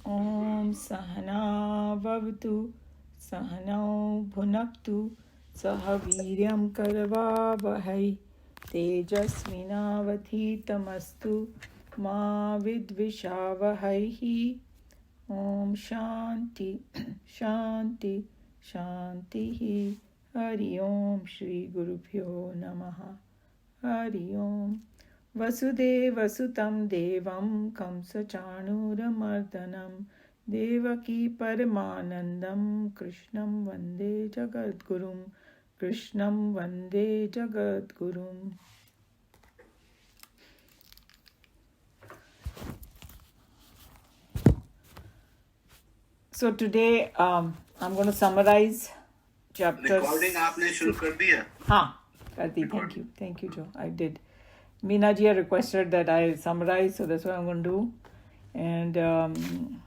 Om Sahana Vavatu Sahanau Bhunaktu Sahaviryam Karavavahai Tejasvinavadhitamastu Ma Vidvishavahai. Om Shanti Shanti Shanti. Hari Om Shri Gurubhyo Namaha. Hari Om. Vasudevasutam Devam Kamsachanuramardanam Devaki Paramanandam Krishnam Vande Jagadgurum. Krishnam Vande Jagadgurum. So today I'm going to summarize chapters. Recording आपने शुरू कर दिया? हाँ, कर दी. Thank you, Joe. I did. Meena ji requested that I summarize, so that's what I'm going to do. And I'm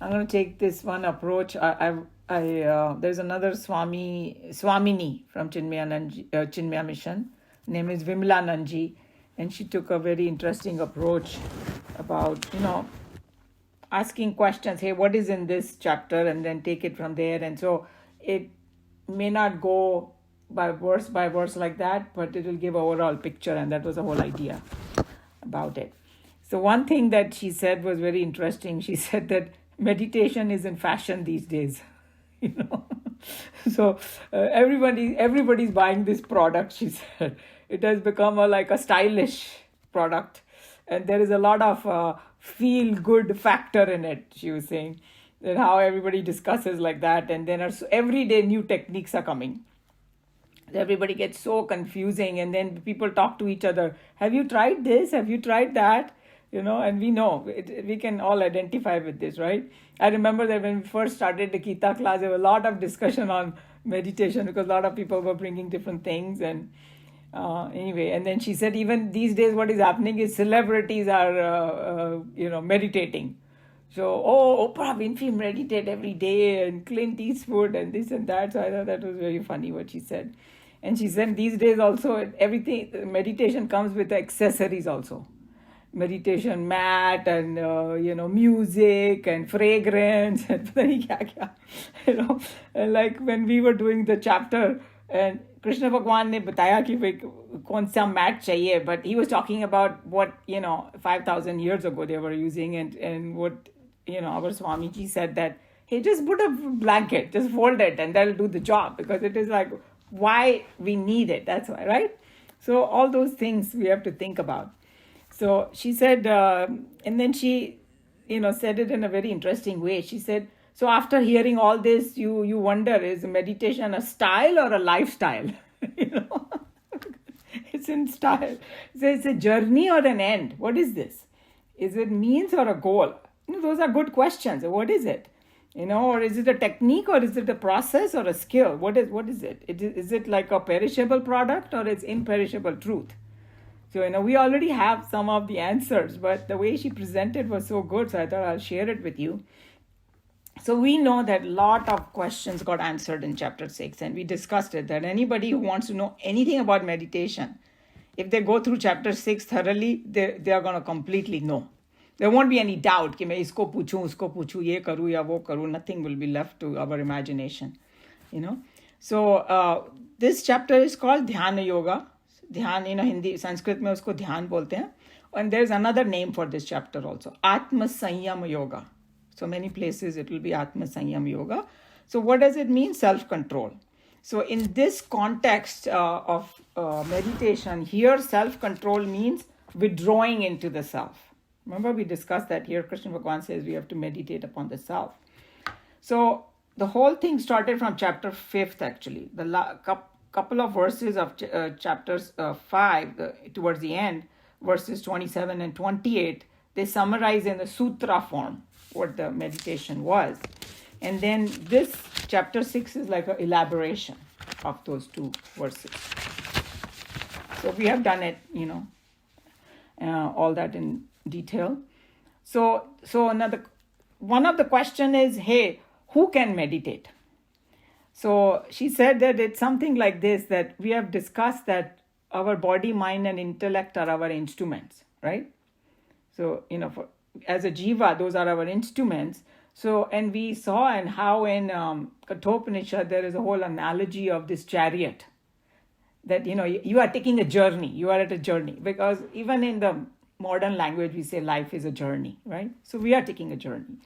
going to take this one approach. There's another Swamini from Chinmaya Mission. Name is Vimla Nanji, and she took a very interesting approach about asking questions. Hey, what is in this chapter, and then take it from there. And so it may not go by verse like that, but it will give overall picture, and that was the whole idea about it. So one thing that she said was very interesting. She said that meditation is in fashion these days. So everybody's buying this product. She said it has become like a stylish product, and there is a lot of feel good factor in it. She was saying that how everybody discusses like that, and then every day new techniques are coming. Everybody gets so confusing, and then people talk to each other. Have you tried this? Have you tried that? And we know, we can all identify with this, right? I remember that when we first started the Geeta class, there was a lot of discussion on meditation because a lot of people were bringing different things. And anyway, and then she said even these days what is happening is celebrities are, meditating. So, Oprah Winfrey meditate every day, and Clint Eastwood and this and that. So I thought that was very funny what she said. And she said these days also everything, meditation comes with accessories also. Meditation mat and, music and fragrance and and like when we were doing the chapter and Krishna Bhagwan ne bataya ki kaun sa mat chahiye, but he was talking about what, 5,000 years ago they were using and what, our Swamiji said that, hey, just put a blanket, just fold it and that'll do the job, because it is like why we need it. That's why, right? So all those things we have to think about. So she said, and then she, said it in a very interesting way. She said, so after hearing all this, you wonder, is meditation a style or a lifestyle? It's in style. So it's a journey or an end. What is this? Is it means or a goal? Those are good questions. What is it? Or is it a technique, or is it a process or a skill? What is it? Is it like a perishable product, or it's imperishable truth? So, we already have some of the answers, but the way she presented was so good, so I thought I'll share it with you. So we know that a lot of questions got answered in chapter 6, and we discussed it, that anybody who wants to know anything about meditation, if they go through chapter 6 thoroughly, they are going to completely know. There won't be any doubt कि मैं इसको पूछूं, उसको पूछूं, ये करूं या वो करूं. Nothing will be left to our imagination, So this chapter is called Dhyana Yoga. ध्यान, Hindi, Sanskrit में उसको ध्यान बोलते हैं. And there's another name for this chapter also, Atma Sanyam Yoga. So many places it will be Atma Sanyam Yoga. So what does it mean? Self-control. So in this context of meditation, here self-control means withdrawing into the self. Remember we discussed that here Krishna Bhagwan says we have to meditate upon the self. So the whole thing started from chapter 5th actually. The couple of verses of chapters 5 towards the end, verses 27 and 28, they summarize in the sutra form what the meditation was. And then this chapter 6 is like an elaboration of those two verses. So we have done it, all that in detail. So one of the question is, hey, who can meditate? So she said that it's something like this, that we have discussed that our body, mind, and intellect are our instruments, right? So, as a jiva, those are our instruments. So, and we saw and how in Kathopanishad there is a whole analogy of this chariot, that you are taking a journey, you are at a journey, because even in the modern language we say life is a journey, right? So we are taking a journey.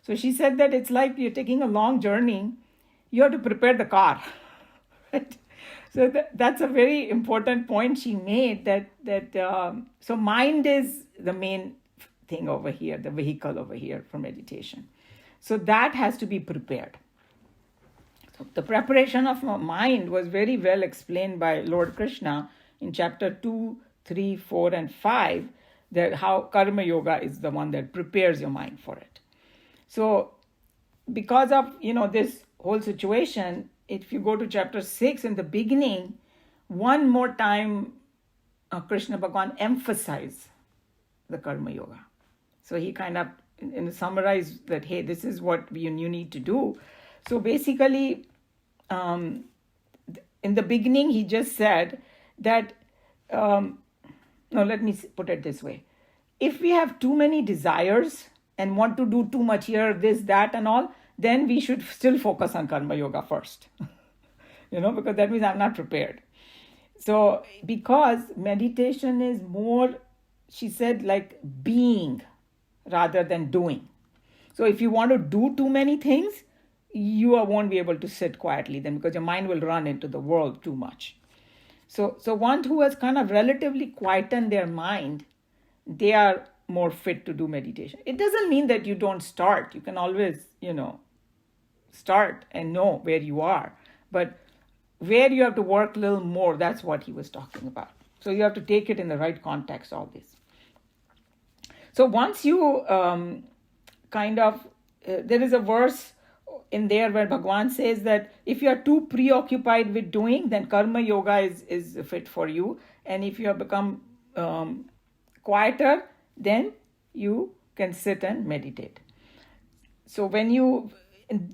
So she said that it's like you're taking a long journey, you have to prepare the car. Right? So that's a very important point she made, so mind is the main thing over here, the vehicle over here for meditation. So that has to be prepared. The preparation of mind was very well explained by Lord Krishna in chapter 2, 3, 4, and 5, that how karma yoga is the one that prepares your mind for it. So because of this whole situation, if you go to chapter 6 in the beginning, one more time Krishna Bhagavan emphasized the karma yoga. So he kind of summarized that, hey, this is what you need to do. So basically, in the beginning, he just said that, no, let me put it this way. If we have too many desires and want to do too much here, this, that, and all, then we should still focus on karma yoga first. Because that means I'm not prepared. So, because meditation is more, she said, like being rather than doing. So if you want to do too many things, you won't be able to sit quietly then, because your mind will run into the world too much. So one who has kind of relatively quietened their mind, they are more fit to do meditation. It doesn't mean that you don't start. You can always, start and know where you are. But where you have to work a little more, that's what he was talking about. So you have to take it in the right context, all this. So once you there is a verse in there where Bhagavan says that if you are too preoccupied with doing, then karma yoga is fit for you. And if you have become quieter, then you can sit and meditate. So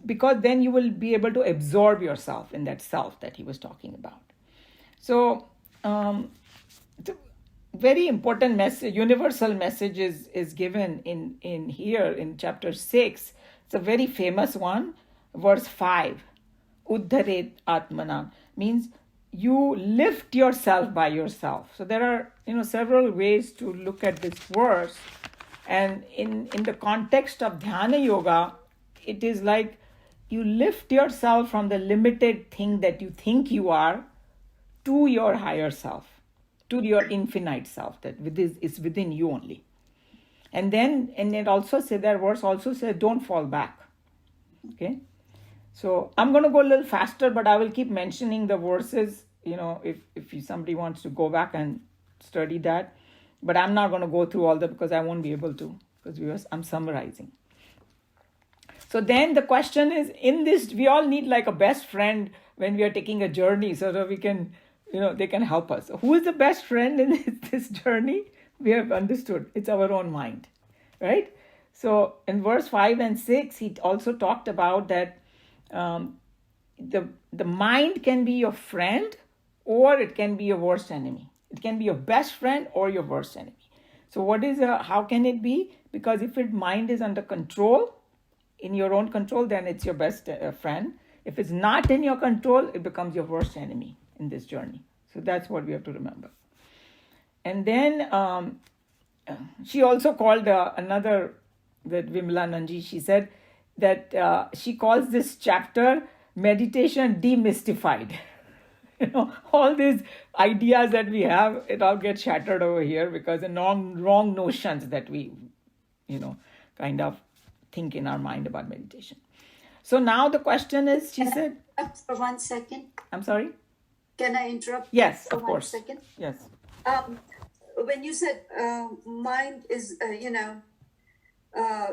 because then you will be able to absorb yourself in that self that he was talking about. So very important message, universal message is given in here in chapter 6. It's a very famous one, verse 5. Uddharet Atmanan means you lift yourself by yourself. So there are several ways to look at this verse, and in the context of dhyana yoga, it is like you lift yourself from the limited thing that you think you are to your higher self, to your infinite self that is within you only. And it also said, that verse also said, don't fall back. Okay. So I'm going to go a little faster, but I will keep mentioning the verses, if somebody wants to go back and study that. But I'm not going to go through all that because I won't be able to, because I'm summarizing. So then the question is, in this, we all need like a best friend when we are taking a journey, so that we can, they can help us. Who is the best friend in this journey? We have understood. It's our own mind, right? So in verse 5 and 6, he also talked about that the mind can be your friend or it can be your worst enemy. It can be your best friend or your worst enemy. So how can it be? Because if mind is under control, in your own control, then it's your best friend. If it's not in your control, it becomes your worst enemy in this journey. So that's what we have to remember. And then she also called another, that Vimla Nanji, she said that she calls this chapter Meditation Demystified. All these ideas that we have, it all gets shattered over here because the wrong notions that we, kind of think in our mind about meditation. So now the question is, she said... For 1 second. I'm sorry? Can I interrupt? Yes, for of course. 1 second? Yes. When you said mind is,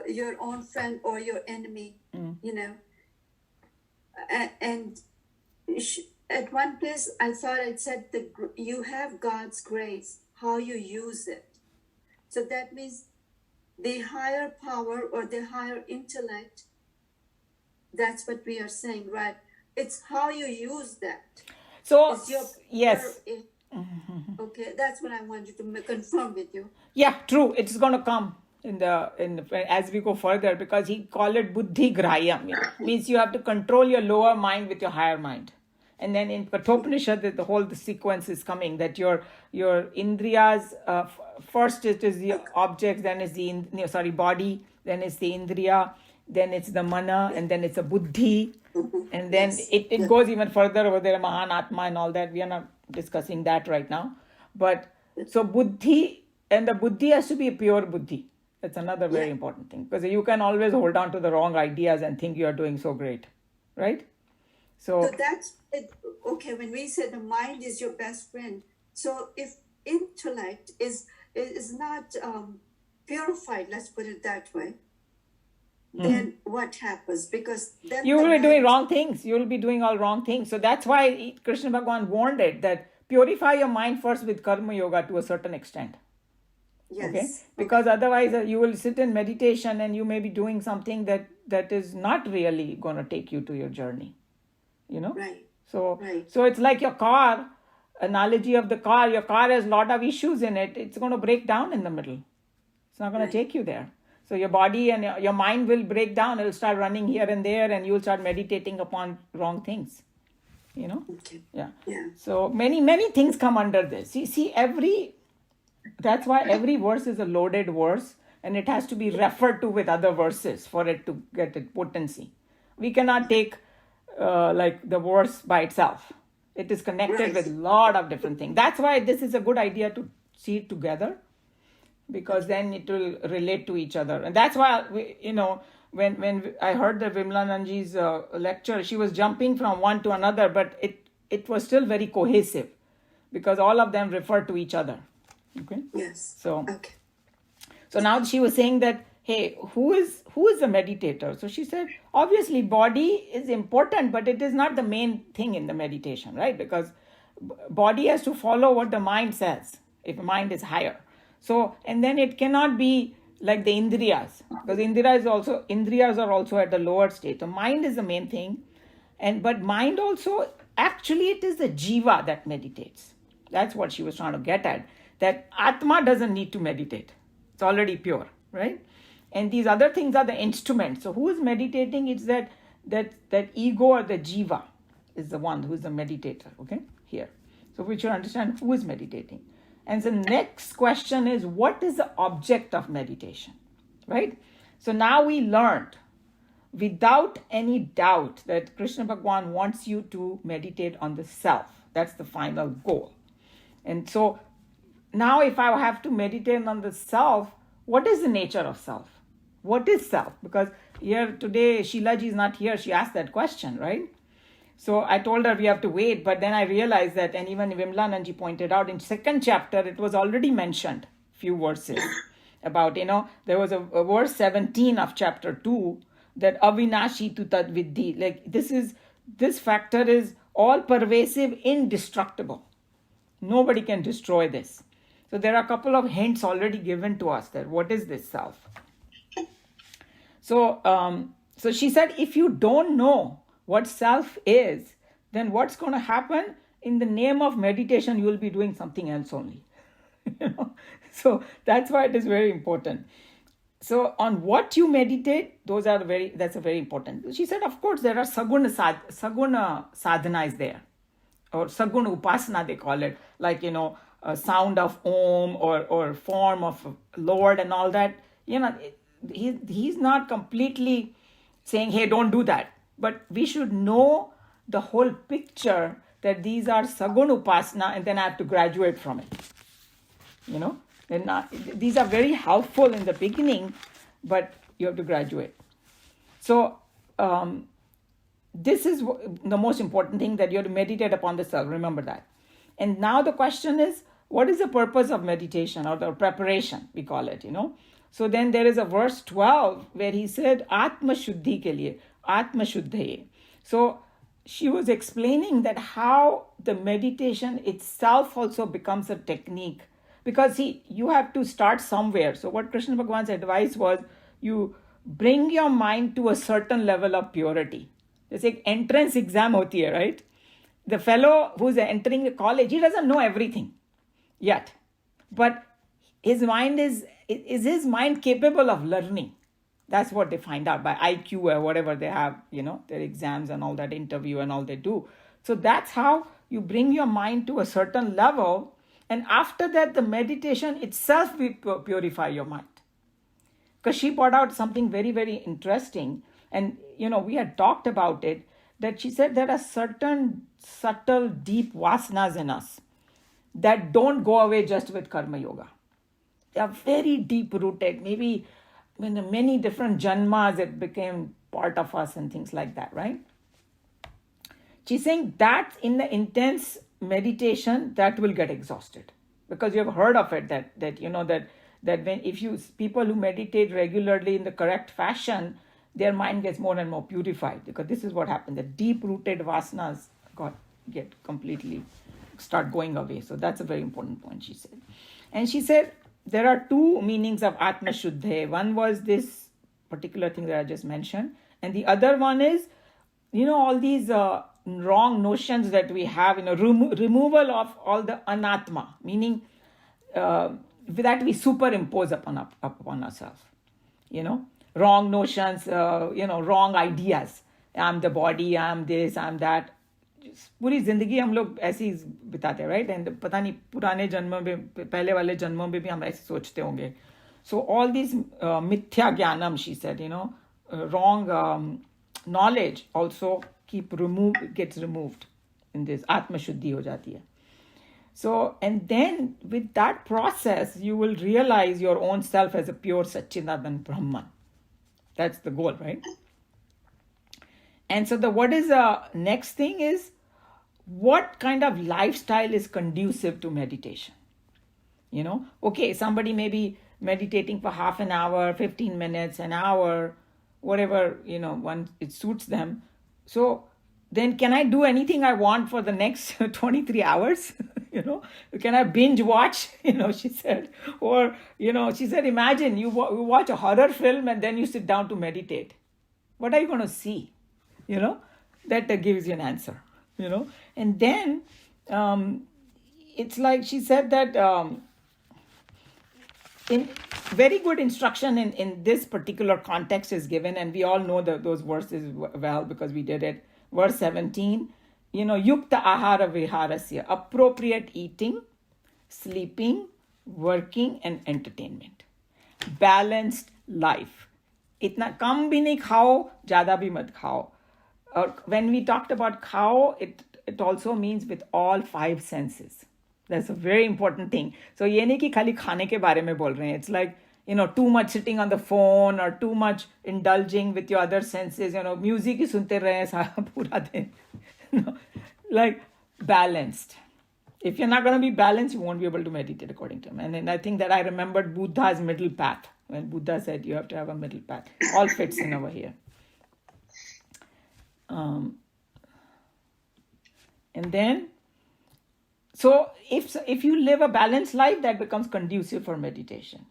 your own friend or your enemy, and at one place I thought it said that you have God's grace, how you use it. So that means the higher power or the higher intellect, that's what we are saying, right? It's how you use that. So, yes. Okay, that's what I want you to confirm with you. Yeah, true. It's going to come. as we go further, because he called it buddhi grayam. Means you have to control your lower mind with your higher mind. And then in Kathopanishad, the sequence is coming that your indriyas, first it is the objects, then is the body, then it's the indriya, then it's the mana, and then it's a buddhi, and then it goes even further over there, Mahan Atma and all that. We are not discussing that right now. But so buddhi, and the buddhi has to be a pure buddhi. That's another very important thing, because you can always hold on to the wrong ideas and think you are doing so great, right? So that's it. Okay, when we say the mind is your best friend, so if intellect is not purified, let's put it that way, then what happens? Because then you will be doing wrong things. You will be doing all wrong things. So that's why Krishna Bhagavan warned it, that purify your mind first with karma yoga to a certain extent. Yes. Okay? Because otherwise you will sit in meditation and you may be doing something that is not really going to take you to your journey. Right. So it's like your car, analogy of the car. Your car has a lot of issues in it. It's going to break down in the middle. It's not going to take you there. So your body and your mind will break down. It will start running here and there, and you will start meditating upon wrong things. Okay. Yeah. Yeah. So many things come under this. That's why every verse is a loaded verse, and it has to be referred to with other verses for it to get its potency. We cannot take like the verse by itself. It is connected with a lot of different things. That's why this is a good idea to see it together, because then it will relate to each other. And that's why when I heard the Vimlananji's lecture, she was jumping from one to another, but it was still very cohesive, because all of them refer to each other. Okay. Yes. So now she was saying that, hey, who is a meditator? So she said, obviously body is important, but it is not the main thing in the meditation, right? Because body has to follow what the mind says, if the mind is higher. So, and then it cannot be like the indriyas, because indriyas are also at the lower state. So mind is the main thing. But mind also, actually it is the jiva that meditates. That's what she was trying to get at. That Atma doesn't need to meditate. It's already pure, right? And these other things are the instruments. So who is meditating? It's that ego or the jiva is the one who is the meditator, okay? Here. So we should understand who is meditating. And the next question is, what is the object of meditation, right? So now we learned without any doubt that Krishna Bhagavan wants you to meditate on the self. That's the final goal. And so now if I have to meditate on the self, what is the nature of self? What is self? Because here today, Sheilaji is not here. She asked that question, right? So I told her we have to wait, but then I realized that, and even Vimlananji pointed out, in 2nd chapter, it was already mentioned, few verses, about, there was a verse 17 of chapter 2, that avinashi tu tad viddhi, like this factor is all pervasive, indestructible. Nobody can destroy this. So there are a couple of hints already given to us that what is this self? So she said, if you don't know what self is, then what's going to happen? In the name of meditation, you will be doing something else only. So that's why it is very important. So on what you meditate, that's a very important. She said, of course, there are saguna sadhana is there, or saguna upasana they call it, like a sound of Om or form of Lord and all that. He's not completely saying, hey, don't do that. But we should know the whole picture, that these are saguna upasana, and then I have to graduate from it. These are very helpful in the beginning, but you have to graduate. So this is the most important thing, that you have to meditate upon the self. Remember that. And now the question is, what is the purpose of meditation, or the preparation, we call it, So then there is a verse 12 where he said, Atma Shuddhi ke liye, Atma Shuddhaye. So she was explaining that how the meditation itself also becomes a technique. Because you have to start somewhere. So what Krishna Bhagavan's advice was, you bring your mind to a certain level of purity. It's like entrance exam hoti hai, right? The fellow who's entering the college, he doesn't know everything yet. But is his mind capable of learning? That's what they find out by IQ or whatever they have, their exams and all that, interview and all they do. So that's how you bring your mind to a certain level. And after that, the meditation itself will purify your mind. Because she brought out something very, very interesting. And, we had talked about it, that she said there are certain subtle, deep vasanas in us that don't go away just with karma yoga. They are very deep rooted. Maybe in many different janmas it became part of us and things like that, right? She's saying that in the intense meditation, that will get exhausted. Because you have heard of it, that when people who meditate regularly in the correct fashion, their mind gets more and more purified. Because this is what happens. The deep-rooted vasanas get completely start going away. So that's a very important point, she said. And she said there are two meanings of Atma Shuddhe. One was this particular thing that I just mentioned. And the other one is, all these wrong notions that we have, removal of all the anatma, meaning that we superimpose upon ourselves. Wrong notions, wrong ideas. I'm the body, I'm this, I'm that. पूरी जिंदगी हम लोग ऐसे ही बिताते हैं, right? And पता नहीं पुराने जन्मों में, पहले वाले जन्मों में भी हम ऐसे सोचते होंगे. So all these mithya jnanam, she said, wrong knowledge also gets removed in this. Atma Shuddhi ho jati hai. So, and then with that process, you will realize your own self as a pure Satchidanand Brahman. That's the goal, right? And so what is the next thing is, what kind of lifestyle is conducive to meditation? Okay, somebody may be meditating for half an hour, 15 minutes, an hour, whatever, when it suits them. So then can I do anything I want for the next 23 hours? Can I binge watch? She said. Or, she said, imagine you watch a horror film and then you sit down to meditate. What are you going to see? That gives you an answer, And then it's like she said that in very good instruction in this particular context is given, and we all know those verses well because we did it. Verse 17, yukta ahara viharasya, appropriate eating, sleeping, working, and entertainment. Balanced life. Itna kam bhi nahi khao, jada bhi mat khao. When we talked about khao, it also means with all five senses. That's a very important thing. So ye nahi ki khali khane ke bare mein bol rahe hain. It's like, too much sitting on the phone or too much indulging with your other senses. Music hi sunte rahe hain pura din. Like balanced. If you're not going to be balanced, you won't be able to meditate according to him. And then I think that I remembered Buddha's middle path. When Buddha said you have to have a middle path. All fits in over here. And then, so if you live a balanced life, that becomes conducive for meditation.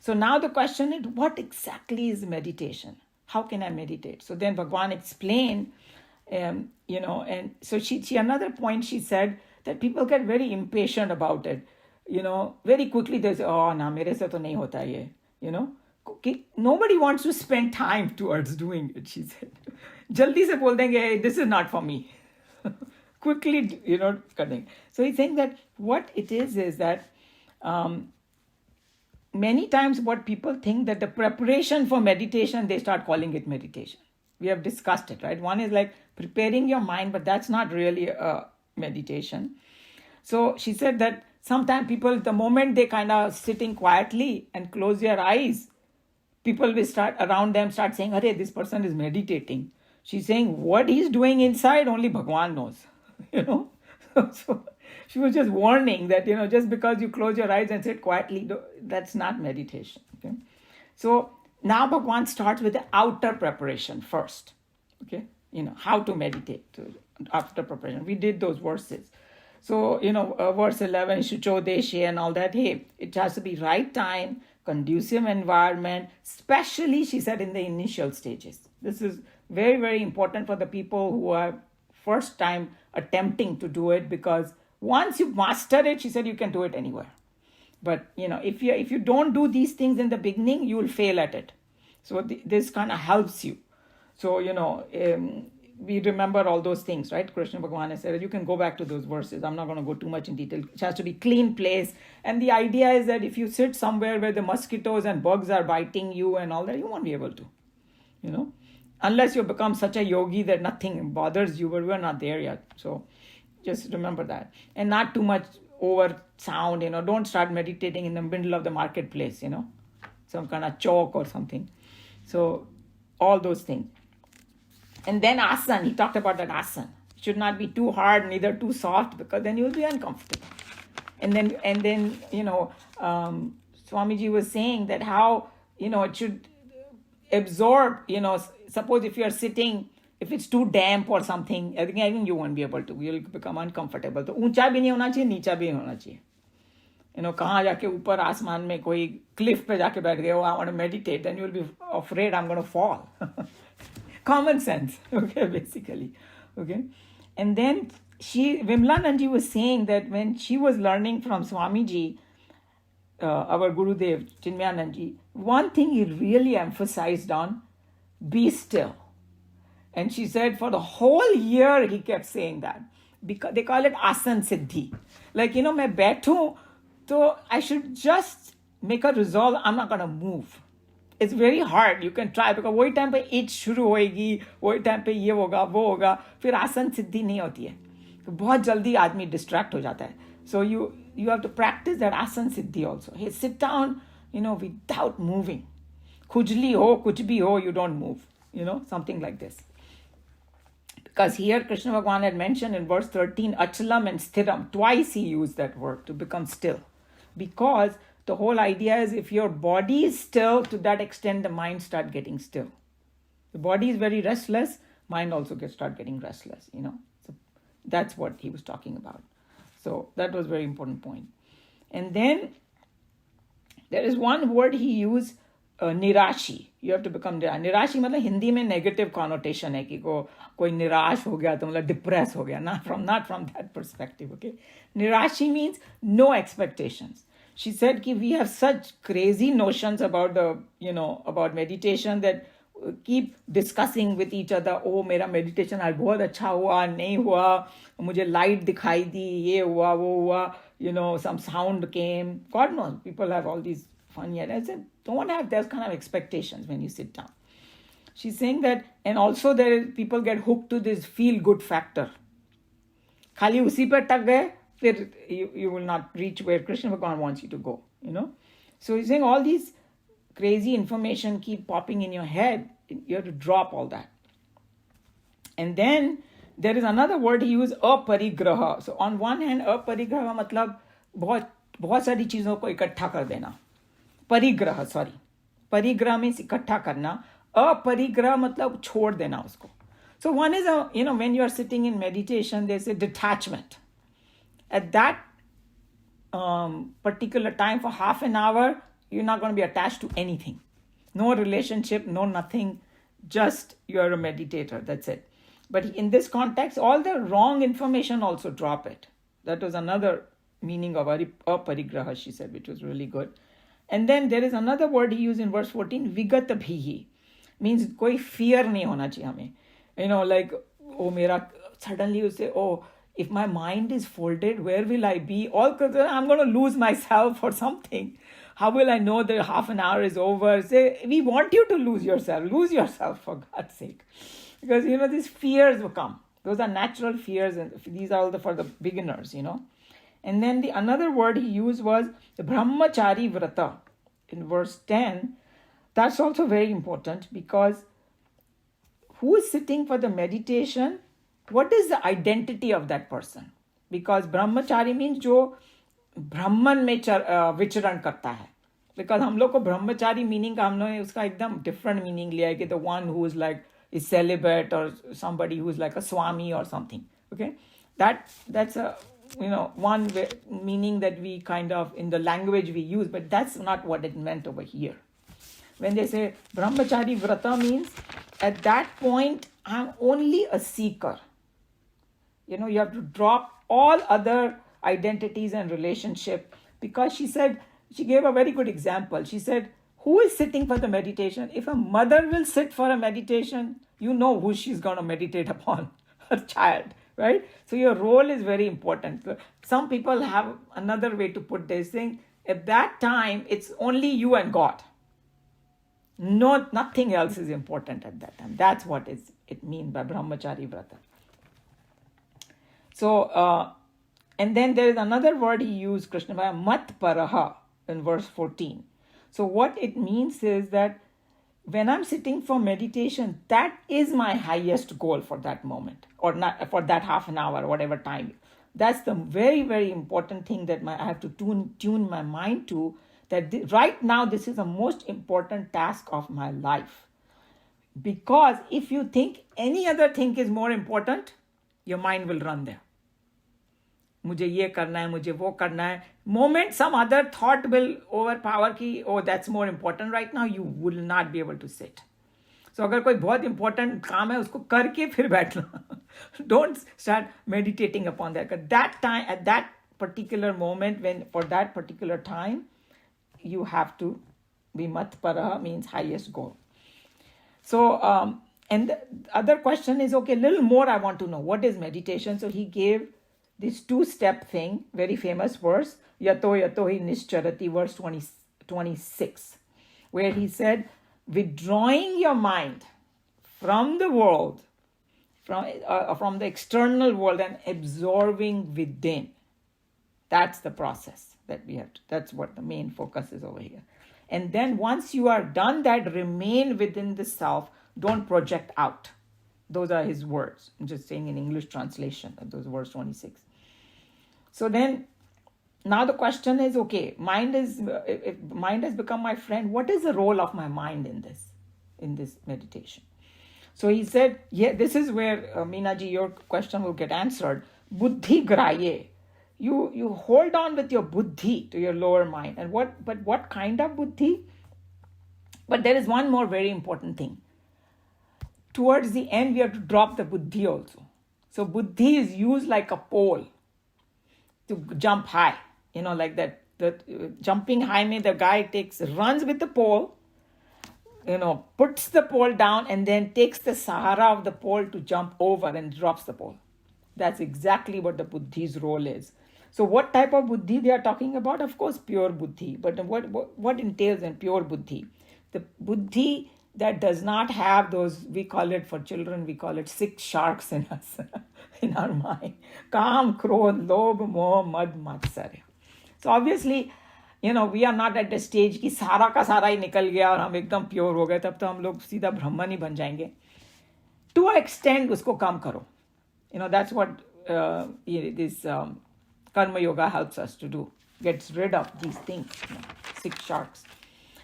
So now the question is, what exactly is meditation? How can I meditate? So then Bhagwan explained, and so she another point she said that people get very impatient about it. Very quickly they say, oh, na mere se to nahi hota ye. Nobody wants to spend time towards doing it, she said. Jaldi se bol denge, hey, this is not for me. Quickly, cutting. So he's saying that what it is that many times what people think that the preparation for meditation, they start calling it meditation. We have discussed it, right? One is like preparing your mind, but that's not really a meditation. So she said that sometimes people, the moment they kind of sitting quietly and close their eyes, people will start around them, start saying, "Arey, this person is meditating." She's saying what he's doing inside, only Bhagwan knows, So she was just warning that, just because you close your eyes and sit quietly, that's not meditation. Okay? So now Bhagwan starts with the outer preparation first. Okay, how to meditate after preparation. We did those verses. So, verse 11, Shucho Deshe and all that. Hey, it has to be right time, conducive environment, especially, she said, in the initial stages. This is very, very important for the people who are first time attempting to do it, because once you master it, she said, you can do it anywhere. But if you don't do these things in the beginning, you will fail at it. So this kind of helps you. So we remember all those things, right? Krishna Bhagavan has said, you can go back to those verses. I'm not going to go too much in detail. It has to be clean place. And the idea is that if you sit somewhere where the mosquitoes and bugs are biting you and all that, you won't be able to, unless you become such a yogi that nothing bothers you, but we're not there yet. So just remember that. And not too much over sound, don't start meditating in the middle of the marketplace, some kind of chalk or something. So all those things. And then asana, he talked about that asana. It should not be too hard, neither too soft, because then you'll be uncomfortable. And then Swamiji was saying that how, it should absorb, suppose if you're sitting, if it's too damp or something, I think you won't be able to. You'll become uncomfortable. So ऊंचा भी नहीं होना चाहिए, नीचा भी नहीं होना चाहिए. कहाँ जाके ऊपर आसमान में कोई cliff पे जाके बैठ गए, I want to meditate, then you'll be afraid I'm going to fall. Common sense, okay, basically, okay. And then Vimlananji was saying that when she was learning from Swamiji, our Gurudev, Chinmayananji, one thing he really emphasized on, be still. And she said for the whole year he kept saying that. Because they call it asan siddhi. Like, मैं बैठूं, so I should just make a resolve, I'm not going to move. It's very hard. You can try because वही time पे itch शुरू होएगी, वही time पे ये होगा, वो होगा, फिर आसन सिद्धि नहीं होती है. तो बहुत जल्दी आदमी distract हो जाता है. So you have to practice that asan siddhi also. Hey, sit down, without moving. खुजली हो, कुछ भी हो, you don't move. Something like this. Because here Krishna Bhagavan had mentioned in verse 13, achalam and sthiram. Twice he used that word to become still. Because the whole idea is if your body is still, to that extent the mind start getting still. The body is very restless, mind also start getting restless, So that's what he was talking about. So that was a very important point. And then there is one word he used, nirashi. You have to become nirashi. मतलब हिंदी में negative connotation है कि कोई निराश हो गया तो मतलब depressed हो गया. Not from that perspective, okay. Nirashi means no expectations. She said कि we have such crazy notions about about meditation that keep discussing with each other. Oh, मेरा meditation आज बहुत अच्छा हुआ, नहीं हुआ, मुझे light दिखाई दी, ये हुआ, वो हुआ, some sound came. God knows, people have all these funny. I said, don't have those kind of expectations when you sit down. She's saying that, and also people get hooked to this feel-good factor. खाली उसी पर टक गए, फिर you will not reach where Krishna Bhagavan wants you to go, So he's saying all these crazy information keep popping in your head. You have to drop all that. And then there is another word he used, aparigraha. So on one hand, aparigraha मतलब बहुत सारी चीजों को इकट्ठा कर देना. परिग्रह means इकट्ठा करना. अपरिग्रह मतलब छोड़ देना उसको. So one is when you are sitting in meditation, there's a detachment. At that particular time for half an hour, you're not going to be attached to anything. No relationship, no nothing. Just you're a meditator. That's it. But in this context, all the wrong information also drop it. That was another meaning of aparigraha, she said, which was really good. And then there is another word he used in verse 14, vigatabhihi. Means koi fear nahi hona chahiye hame. Like, suddenly you say, if my mind is folded, where will I be? I'm going to lose myself or something. How will I know that half an hour is over? Say, we want you to lose yourself. Lose yourself, for God's sake. Because, these fears will come. Those are natural fears, and these are all for the beginners, And then another word he used was the brahmachari vrata. In verse 10, that's also very important because who is sitting for the meditation? What is the identity of that person? Because brahmachari means जो ब्राह्मण में विचरण करता है. Because हम लोग को brahmachari meaning का हमने उसका एकदम different meaning लिया है कि the one who is like is celibate or somebody who is like a swami or something. Okay, that's a one meaning that we kind of in the language we use, but that's not what it meant over here. When they say brahmachari vrata means at that point I'm only a seeker. You have to drop all other identities and relationship, because she said she gave a very good example. She said, who is sitting for the meditation? If a mother will sit for a meditation, you know who she's going to meditate upon, her child, right? So your role is very important. Some people have another way to put this thing. At that time, it's only you and God. No, nothing else is important at that time. That's what it means by brahmachari vrata. So, and then there is another word he used, Krishna, mat paraha, in verse 14. So what it means is that when I'm sitting for meditation, that is my highest goal for that moment, or not for that half an hour, whatever time. That's the very, very important thing that I have to tune my mind to, that right now this is the most important task of my life. Because if you think any other thing is more important, your mind will run there. मुझे ये करना है, मुझे वो करना है. Moment some other thought will overpower कि oh that's more important right now, you will not be able to sit. So अगर कोई बहुत important काम है उसको करके फिर बैठना. Don't start meditating upon that. At that time, at that particular moment, when for that particular time, you have to be matparaha, means highest goal. So and the other question is, okay, a little more I want to know. What is meditation? So he gave this 2-step thing, very famous verse, yato hi nischarati, verse 26, where he said, withdrawing your mind from the world, from the external world, and absorbing within. That's the process that we have to, that's what the main focus is over here. And then once you are done that, remain within the self, don't project out. Those are his words. I'm just saying in English translation of those verse 26. So then, now the question is, okay, if mind has become my friend, what is the role of my mind in this meditation? So he said, yeah, this is where, Meenaji, your question will get answered. Buddhi graye. You hold on with your buddhi to your lower mind. But what kind of buddhi? But there is one more very important thing. Towards the end, we have to drop the buddhi also. So buddhi is used like a pole to jump high. Like that. Jumping high means the guy runs with the pole, puts the pole down and then takes the sahara of the pole to jump over and drops the pole. That's exactly what the buddhi's role is. So what type of buddhi they are talking about? Of course, pure buddhi. But what entails in pure buddhi? The buddhi that does not have those, we call it for children, we call it 6 sharks in us, in our mind. Kam, krodh, lobh, moh, mad, matsarya. So obviously, we are not at the stage कि सारा का सारा ही निकल गया और हम एकदम pure हो गए, तब तो हम लोग सीधा ब्रह्मन ही बन जाएंगे. To an extent, उसको कम करो. That's what this karma yoga helps us to do. Gets rid of these things, 6 sharks.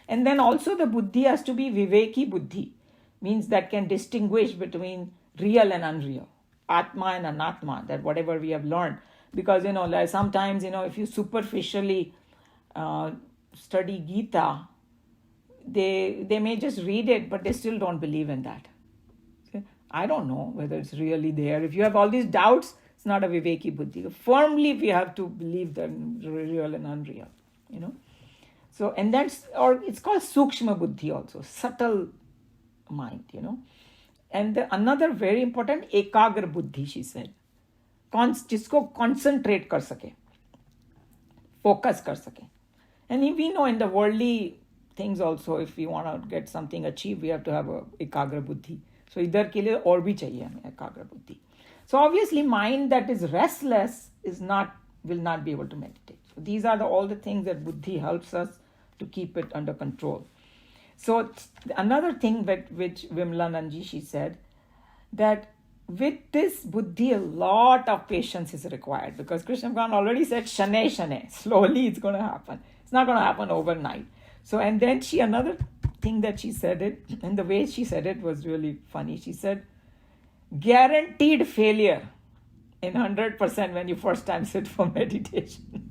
And then also the buddhi has to be viveki buddhi, means that can distinguish between real and unreal, atma and anatma, that whatever we have learned. Because, like sometimes, if you superficially study Gita, they may just read it, but they still don't believe in that. I don't know whether it's really there. If you have all these doubts, it's not a viveki buddhi. Firmly, we have to believe that real and unreal, So, and it's called sukshma buddhi also, subtle mind, And another very important, ekagra buddhi, she said. जिसको concentrate कर सके, focus कर सके. And we know in the worldly things also, if we want to get something achieved, we have to have a ekagra buddhi. So इधर के लिए और भी चाहिए हमें ekagra buddhi. So obviously mind that is restless will not be able to meditate. So these are all the things that buddhi helps us to keep it under control. So another thing which Vimlananji, she said, that with this buddhi, a lot of patience is required, because Krishna Bhagavan already said, shane shane, slowly it's going to happen. It's not going to happen overnight. So, and then another thing that she said it, and the way she said it was really funny. She said, guaranteed failure in 100% when you first time sit for meditation.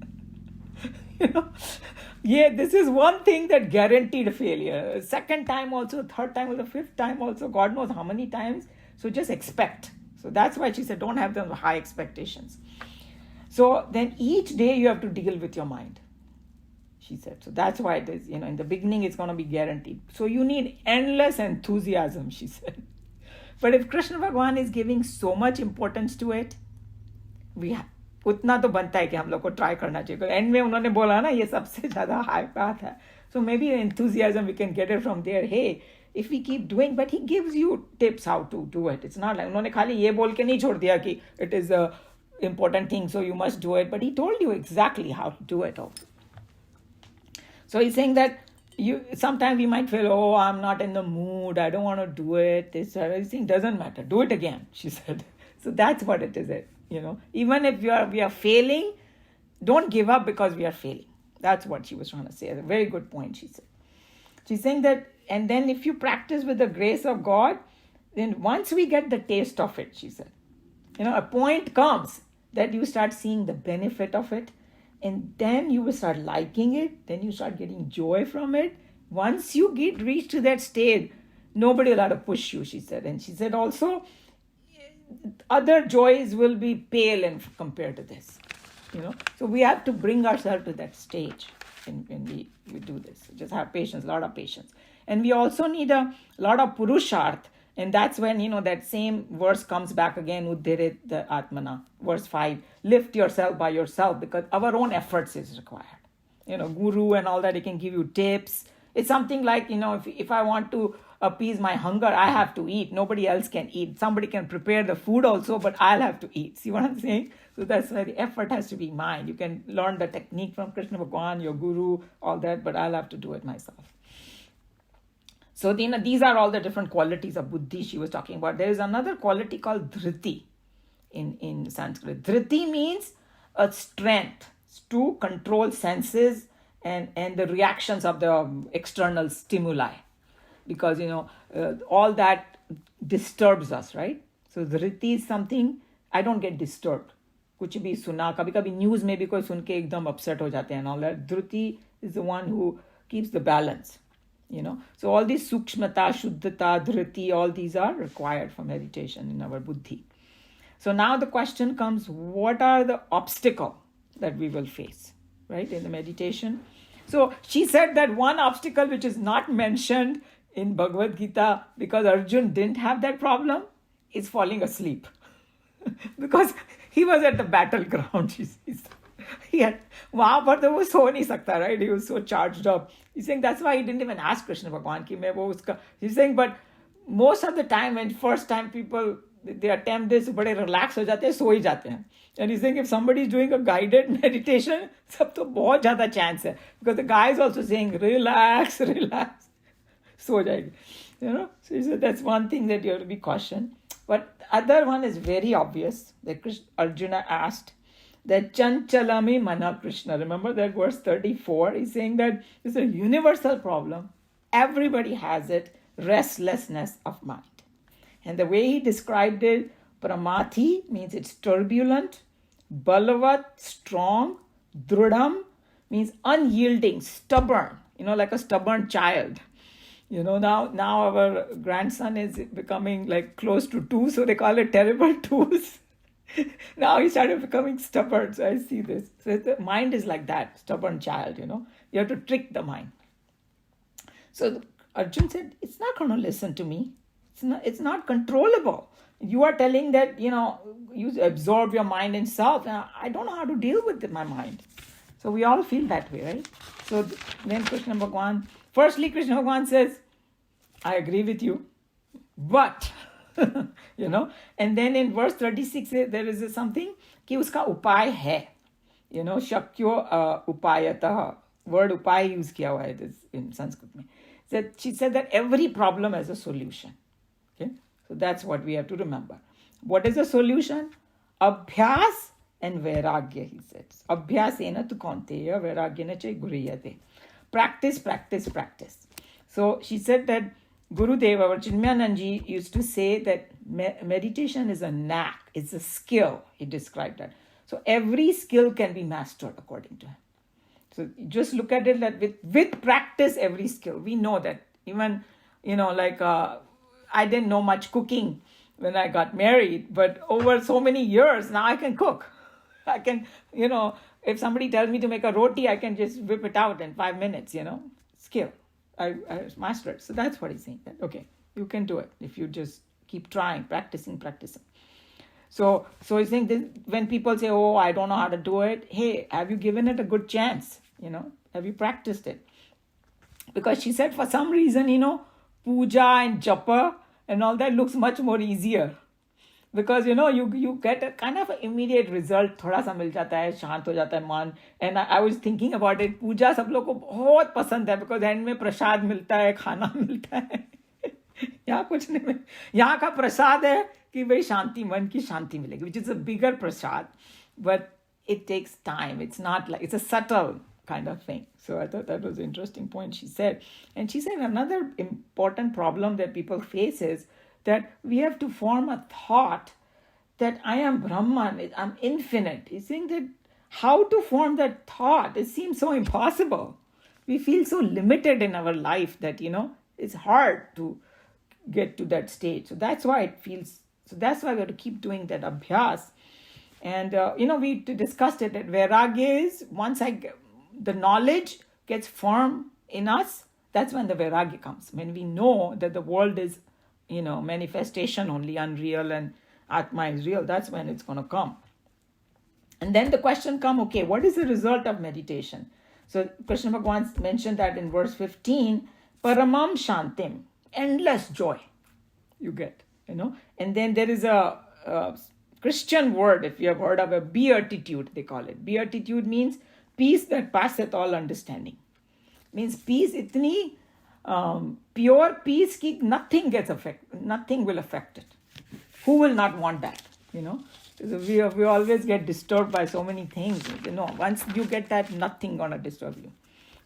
Yeah, this is one thing that guaranteed failure. Second time also, third time also, fifth time also, God knows how many times. So just expect. So that's why she said, don't have them high expectations. So then each day you have to deal with your mind. she said. So that's why it is, in the beginning it's going to be guaranteed. So you need endless enthusiasm, she said. But if Krishna Bhagwan is giving so much importance to it, उतना तो बनता है कि हम लोग को try करना चाहिए. एंड में उन्होंने बोला ना ये सबसे ज़्यादा हाई बात है. So maybe enthusiasm we can get it from there. Hey, if we keep doing, but he gives you tips how to do it. It's not like उन्होंने खाली ये बोल के नहीं छोड़ दिया कि it is a important thing, so you must do it. But he told you exactly how to do it also. So he's saying that sometimes we might feel, oh, I'm not in the mood, I don't want to do it. This everything doesn't matter. Do it again, she said. So that's what it is. Even if we are failing, don't give up because we are failing. That's what she was trying to say. A very good point, she said. She's saying that, and then if you practice with the grace of God, then once we get the taste of it, she said, a point comes that you start seeing the benefit of it, and then you will start liking it, then you start getting joy from it. Once you reach to that stage, nobody will have to push you, she said. And she said also, other joys will be pale and compared to this. So we have to bring ourselves to that stage when we do this. Just have patience, a lot of patience. And we also need a lot of purusharth. And that's when, that same verse comes back again, Uddhirit the Atmana, verse 5. Lift yourself by yourself, because our own efforts is required. Guru and all that, he can give you tips. It's something like, if I want to appease my hunger, I have to eat. Nobody else can eat. Somebody can prepare the food also, but I'll have to eat. See what I'm saying? So that's why the effort has to be mine. You can learn the technique from Krishna Bhagwan, your guru, all that, but I'll have to do it myself. So these are all the different qualities of buddhi she was talking about. There is another quality called dhriti in Sanskrit. Dhriti means a strength to control senses and the reactions of the external stimuli. Because, all that disturbs us, right? So dhriti is something, I don't get disturbed. कुछ भी सुना, कभी-कभी news में भी कोई सुन के एकदम upset हो जाते हैं and all that. Dhriti is the one who keeps the balance. So all these sukshmata, shuddhata, dhriti, all these are required for meditation in our buddhi. So now the question comes, what are the obstacles that we will face, right, in the meditation? So she said that one obstacle which is not mentioned in Bhagavad Gita, because Arjun didn't have that problem, is falling asleep. Because he was at the battleground. वहाँ पर तो वो सो नहीं सकता, right? He was so charged up. He's saying that's why he didn't even ask Krishna Bhagwan कि मैं वो उसका. He's saying, but most of the time, when first time people they attempt this, बड़े relax हो जाते हैं, सो ही जाते हैं. And he's saying if somebody is doing a guided meditation, सब तो बहुत ज़्यादा chance है, because the guy is also saying relax, सो जाएगी. So he said that's one thing that you have to be cautioned. But the other one is very obvious that Arjuna asked that chanchalami mana Krishna. Remember that verse 34? He's saying that it's a universal problem. Everybody has it, restlessness of mind. And the way he described it, pramati means it's turbulent, balavat, strong, drudham means unyielding, stubborn, like a stubborn child. Now our grandson is becoming like close to 2, so they call it terrible 2s. Now he started becoming stubborn, so I see this. So the mind is like that, stubborn child, You have to trick the mind. So Arjun said, it's not going to listen to me. It's not controllable. You are telling that, you absorb your mind in self. I don't know how to deal with my mind. So we all feel that way, right? So then Krishna Bhagwan says, I agree with you, but, and then in verse 36, there is something, कि उसका उपाय है, शक्यो upayatah, word upay use किया हुआ है in Sanskrit में. She said that every problem has a solution. Okay, so that's what we have to remember. What is the solution? Abhyas and vairagya, he says. Abhyasena tu kaunteya, vairagyena cha guriyate. Practice. So she said that Gurudev, our Chinmayananji, used to say that meditation is a knack, it's a skill. He described that. So every skill can be mastered according to him. So just look at it that with practice, every skill. We know that. Even, I didn't know much cooking when I got married, but over so many years, now I can cook. I can, if somebody tells me to make a roti, I can just whip it out in 5 minutes, skill. I master it. So that's what he's saying. That, okay, you can do it if you just keep trying, practicing. So he's saying this, when people say, oh, I don't know how to do it. Hey, have you given it a good chance? Have you practiced it? Because she said for some reason, puja and japa and all that looks much more easier. Because, you get a kind of immediate result. थोड़ा सा मिल जाता है, शांत हो जाता है मन. And I was thinking about it. पूजा सब लोग को बहुत पसंद है. Because end में प्रसाद मिलता है, खाना मिलता है. यहाँ कुछ नहीं. यहाँ का प्रसाद है कि भाई शांति, मन की शांति मिलेगी. Which is a bigger prasad. But it takes time. It's not like, it's a subtle kind of thing. So I thought that was an interesting point she said. And she said another important problem that people face is that we have to form a thought that I am Brahman, I'm infinite. You think that how to form that thought? It seems so impossible. We feel so limited in our life that, it's hard to get to that stage. So that's why that's why we have to keep doing that abhyas. And, we discussed it that vairagya is once the knowledge gets firm in us, that's when the vairagya comes. When we know that the world is manifestation only, unreal, and Atma is real, that's when it's going to come. And then the question come, okay, what is the result of meditation? So Krishna Bhagavan mentioned that in verse 15, Paramam Shantim, endless joy you get, And then there is a Christian word, if you have heard of a beatitude, they call it. Beatitude means peace that passeth all understanding. Means peace itni pure peace ki nothing will affect it. Who will not want that? So we always get disturbed by so many things. Once you get that, nothing gonna disturb you.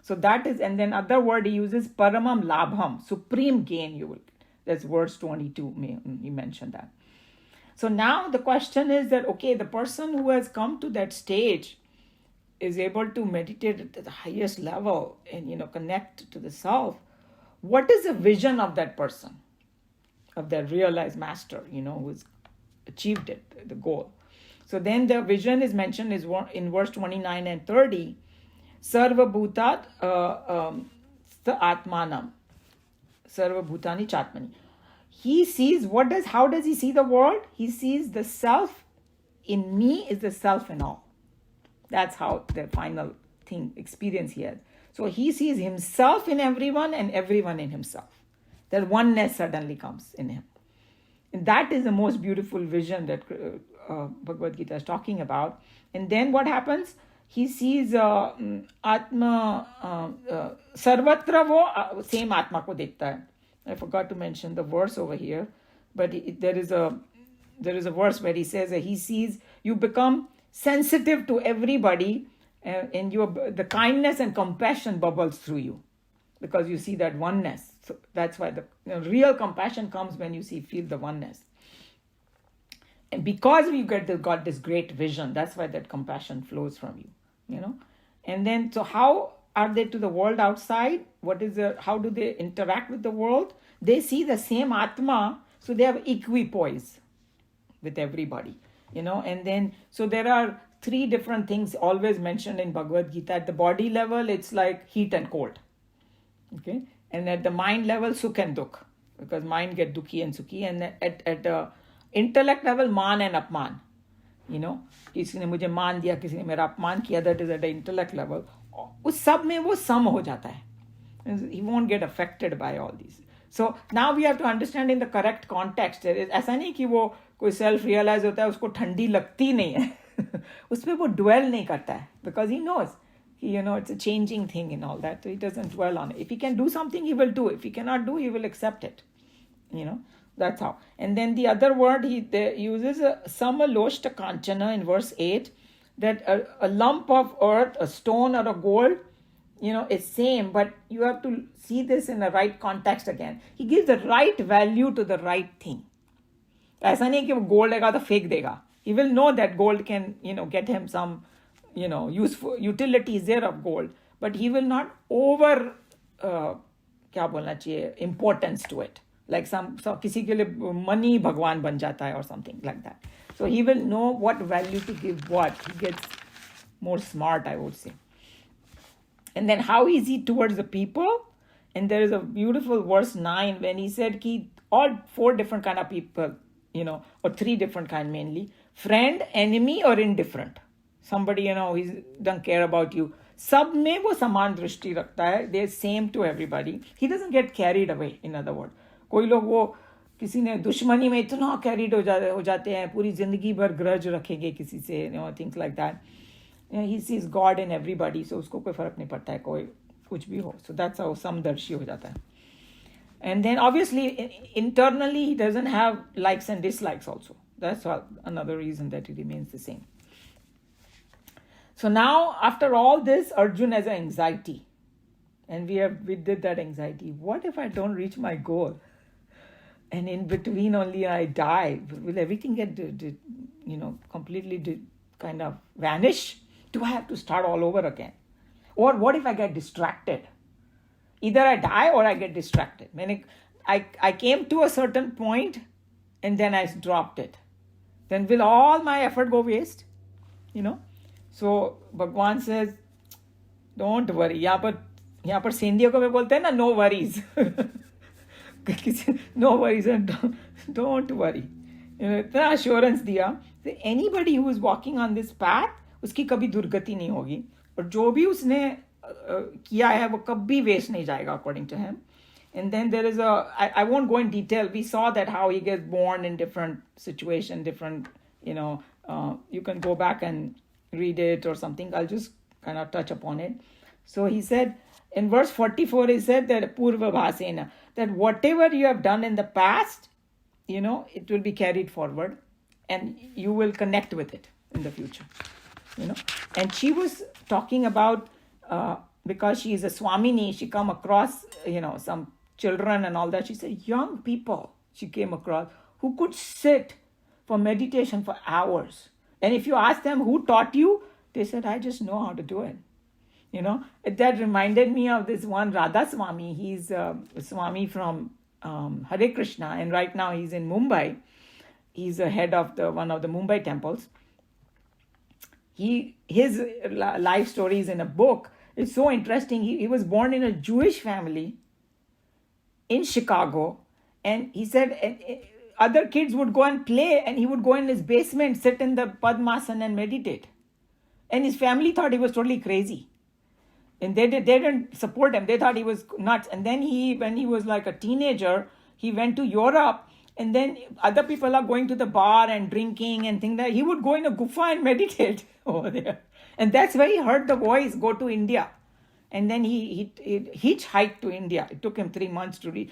So that is, and then other word he uses, paramam labham, supreme gain you will get. That's verse 22. He mentioned that. So now the question is that, okay, the person who has come to that stage is able to meditate at the highest level and, connect to the self. What is the vision of that person, of that realized master, who's achieved it, the goal? So then the vision is mentioned in verse 29 and 30. Sarva bhutat atmanam. Sarva bhutani chatmani. He sees, how does he see the world? He sees the self in me is the self in all. That's how the final experience he has. So he sees himself in everyone and everyone in himself. That oneness suddenly comes in him. And that is the most beautiful vision that Bhagavad Gita is talking about. And then what happens? He sees Atma, Sarvatra wo same Atma ko dekhta hai. I forgot to mention the verse over here, but there is a verse where he says that he sees, you become sensitive to everybody, and the kindness and compassion bubbles through you because you see that oneness. So that's why the real compassion comes when you feel the oneness. And because we got this great vision, that's why that compassion flows from you, And then, so how are they to the world outside? How do they interact with the world? They see the same Atma, so they have equipoise with everybody, And then, so there are 3 different things always mentioned in Bhagavad Gita. At the body level, it's like heat and cold, okay? And at the mind level, sukh and dukh, because mind get dukhi and sukhi. And at the intellect level, man and apman, किसी ने मुझे मान दिया, किसी ने मेरा अपमान किया, that is at the intellect level. उस सब में वो सम हो जाता है. He won't get affected by all these. So now we have to understand in the correct context. ऐसा नहीं कि वो कोई self realize होता है, उसको ठंडी लगती नहीं है. उसमें वो dwell नहीं करता है, because he knows, it's a changing thing and all that. So he doesn't dwell on it. If he can do something, he will do. If he cannot do, he will accept it. That's how. And then the other word he uses, samaloshta kanchana in verse 8, that a lump of earth, a stone or a gold, is same, but you have to see this in the right context again. He gives the right value to the right thing. ऐसा नहीं कि वो gold लेगा तो फेंक देगा. He will know that gold can, get him some, useful utility is there of gold, but he will not over, क्या बोलना चाहिए, importance to it. Like किसी के लिए money भगवान बन जाता है or something like that. So he will know what value to give what. He gets more smart, I would say. And then how is he towards the people? And there is a beautiful verse 9 when he said ki all 4 different kind of people, or 3 different kind mainly: friend, enemy, or indifferent. Somebody, he doesn't care about you. सब में वो समान दृष्टि रखता है. They're same to everybody. He doesn't get carried away, in other words. कोई लोग वो किसी ने दुश्मनी में इतना carried हो जाते हैं, पूरी जिंदगी भर grudge रखेंगे किसी से, things like that. He sees God in everybody, so उसको कोई फर्क नहीं पड़ता है कोई कुछ भी हो. So that's how समदर्शी हो जाता है. And then obviously internally he doesn't have likes and dislikes also. That's another reason that he remains the same. So now after all this, Arjun has anxiety. And we did that anxiety. What if I don't reach my goal? And in between only I die. Will everything get completely kind of vanish? Do I have to start all over again? Or what if I get distracted? Either I die or I get distracted. I came to a certain point and then I dropped it. Then will all my effort go waste? So Bhagwan says, don't worry. यहाँ पर सेंधियों को मैं बोलते हैं ना, no worries. No worries and don't worry. इतना assurance दिया that anybody who is walking on this path, उसकी कभी दुर्गति नहीं होगी. और जो भी उसने किया है वो कभी वेस्ट नहीं जाएगा, according to him. And then there is I won't go in detail. We saw that how he gets born in different situation, different, you can go back and read it or something. I'll just kind of touch upon it. So he said, in verse 44, he said that Purva Bhasena, that whatever you have done in the past, it will be carried forward and you will connect with it in the future. And she was talking about, because she is a Swamini, she come across, some children and all that. She said, young people she came across who could sit for meditation for hours. And if you ask them, who taught you? They said, I just know how to do it. That reminded me of this one Radha Swami. He's a Swami from Hare Krishna. And right now he's in Mumbai. He's the head of one of the Mumbai temples. His life story is in a book. It's so interesting. He was born in a Jewish family in Chicago. And he said other kids would go and play and he would go in his basement, sit in the Padmasana and meditate. And his family thought he was totally crazy. And they didn't support him. They thought he was nuts. And then when he was like a teenager, he went to Europe. And then other people are going to the bar and drinking and things like that. He would go in a gufa and meditate over there. And that's where he heard the voice, go to India. And then he hitchhiked to India. It took him 3 months to read.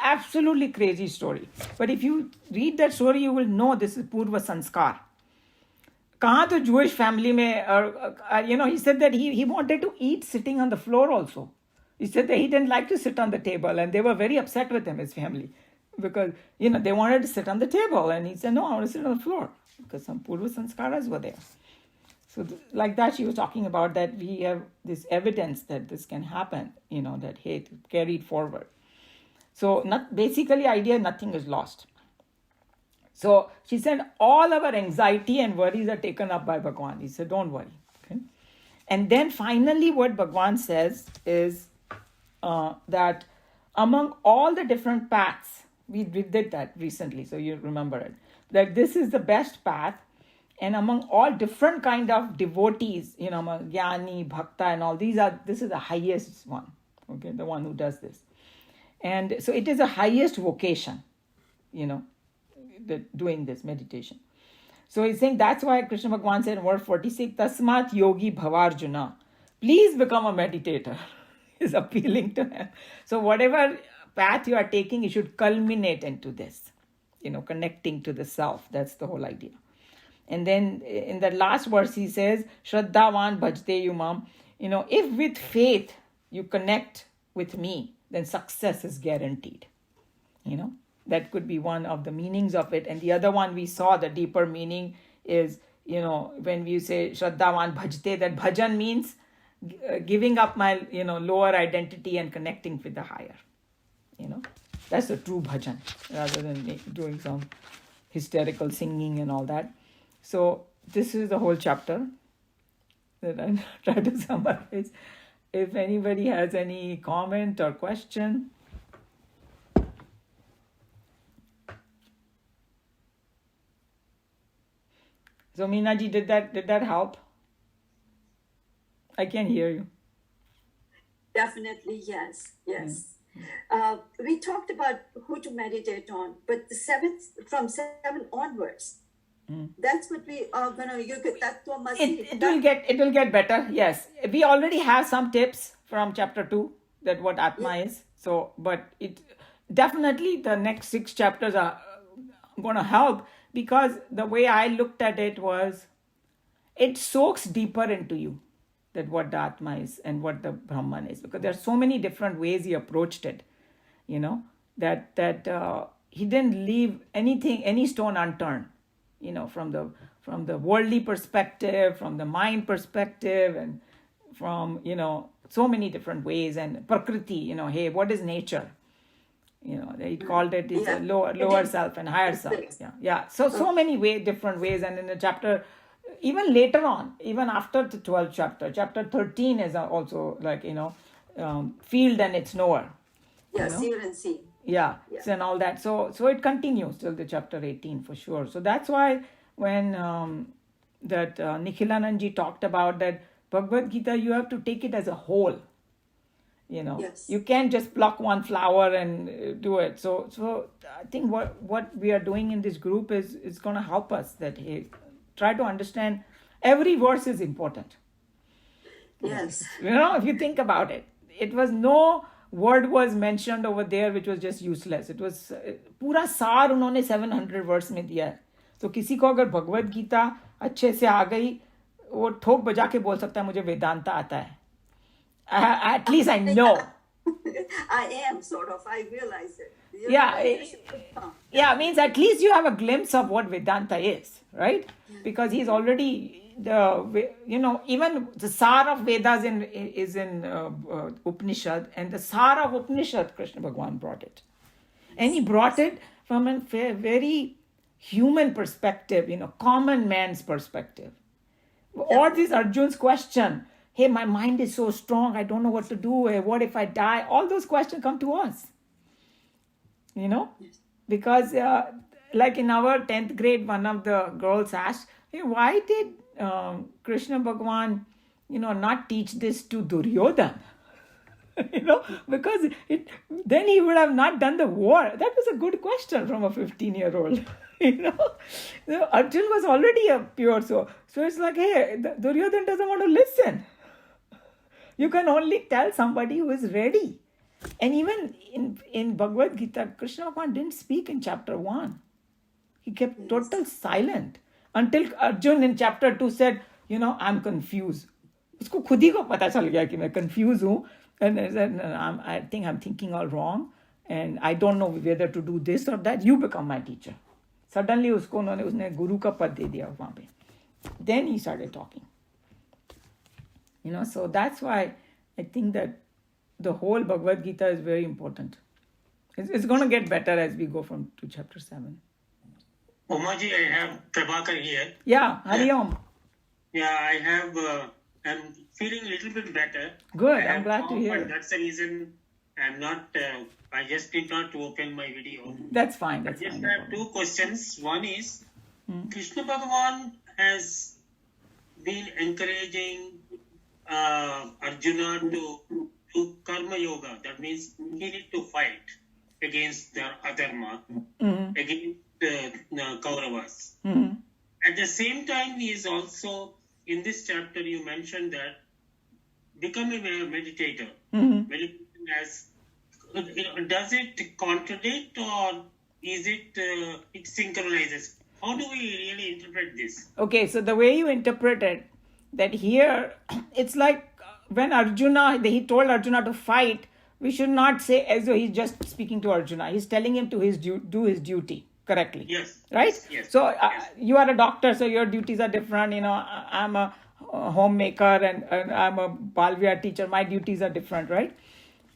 Absolutely crazy story. But if you read that story, you will know this is Purva Sanskar. कहाँ तो Jewish family में, he said that he wanted to eat sitting on the floor also. He said that he didn't like to sit on the table, and they were very upset with him, his family, because, they wanted to sit on the table, and he said, no, I want to sit on the floor, because some Purva Sanskaras were there. So like that, she was talking about that we have this evidence that this can happen, that, hey, carried forward. So basically idea, nothing is lost. So she said, all our anxiety and worries are taken up by Bhagwan. He said, don't worry. Okay? And then finally what Bhagwan says is that among all the different paths, we did that recently, so you remember it, that this is the best path. And among all different kind of devotees, among Jnani, Bhakta and all, this is the highest one, okay, the one who does this. And so it is the highest vocation, doing this meditation. So he's saying that's why Krishna Bhagavan said in verse 46, Tasmat Yogi Bhavarjuna, please become a meditator. He's appealing to him. So whatever path you are taking, you should culminate into this, connecting to the self. That's the whole idea. And then in the last verse, he says, Shraddhavan bhajte yumam. If with faith you connect with me, then success is guaranteed. That could be one of the meanings of it. And the other one we saw, the deeper meaning is, when we say Shraddhavan bhajte, that bhajan means giving up my, lower identity and connecting with the higher. That's a true bhajan, rather than doing some hysterical singing and all that. So this is the whole chapter. that I try to summarize. If anybody has any comment or question. So Meena ji, did that help? I can hear you. Definitely, yes, yes. We talked about who to meditate on, but from 7 onwards, that's what we are gonna. It will get better. Yes, we already have some tips from chapter 2 that what Atma is. So, but it definitely the next 6 chapters are going to help, because the way I looked at it was, it soaks deeper into you that what the Atma is and what the Brahman is, because there are so many different ways he approached it. That he didn't leave any stone unturned. From the worldly perspective, from the mind perspective, and from so many different ways. And prakriti, hey, what is nature? He called it is a lower self and higher self. Yeah. So many different ways. And in the chapter, even later on, even after the 12th chapter 13 is also like field and its knower. Seer and see. Yeah, and all that. So it continues till the chapter 18 for sure. So that's why when that Nikhilanandji talked about that Bhagavad Gita, you have to take it as a whole. You can't just pluck one flower and do it. So I think what we are doing in this group is going to help us, that try to understand every verse is important. Yes. If you think about it, it was no word was mentioned over there which was just useless. It was पूरा सार उन्होंने 700 verse में दिया है. तो किसी को अगर भगवद गीता अच्छे से आ गई, वो ठोक बजा के बोल सकता है मुझे वेदांता आता है. At least I know. I am sort of. I realize it. Yeah. Means at least you have a glimpse of what Vedanta is, right? Because he's already even the sar of Vedas is in Upanishad, and the sar of Upanishad, Krishna Bhagwan brought it, and he brought it from a very human perspective, common man's perspective. Or this Arjun's question, hey, my mind is so strong, I don't know what to do. Hey, what if I die? All those questions come to us. Because like in our 10th grade, one of the girls asked, hey, why did Krishna Bhagwan, not teach this to Duryodhan? Because then he would have not done the war. That was a good question from a 15-year-old. Arjun was already a pure soul. So it's like, hey, Duryodhan doesn't want to listen. You can only tell somebody who is ready. And even in Bhagavad Gita, Krishna Bhagwan didn't speak in chapter 1. He kept total silent until Arjun in chapter 2 said, I'm confused. Usko khud hi ko pata chal gaya ki main confused hu. And I think I'm thinking all wrong. And I don't know whether to do this or that. You become my teacher. Suddenly usne guru ka pad de diya wahan pe. Then he started talking. So that's why I think that the whole Bhagavad Gita is very important. It's going to get better as we go to chapter 7. Umaji, I have Prabhakar here. Yeah, Hari Om. Yeah, I have, I'm feeling a little bit better. Good, I'm glad to hear. That's the reason I'm not, I just did not open my video. That's fine. I just have 2 questions. One is, Krishna Bhagavan has been encouraging Arjuna to do karma yoga. That means he need to fight against the Adharma, against the Kauravas. At the same time, he is also, in this chapter, you mentioned that becoming a meditator. Meditation does it contradict, or is it synchronizes? How do we really interpret this? Okay, so the way you interpret it, that here, it's like when he told Arjuna to fight, we should not say as though he's just speaking to Arjuna. He's telling him to do his duty correctly. Yes. Right? Yes. So yes. You are a doctor, so your duties are different. I'm a homemaker and I'm a Balvia teacher. My duties are different, right?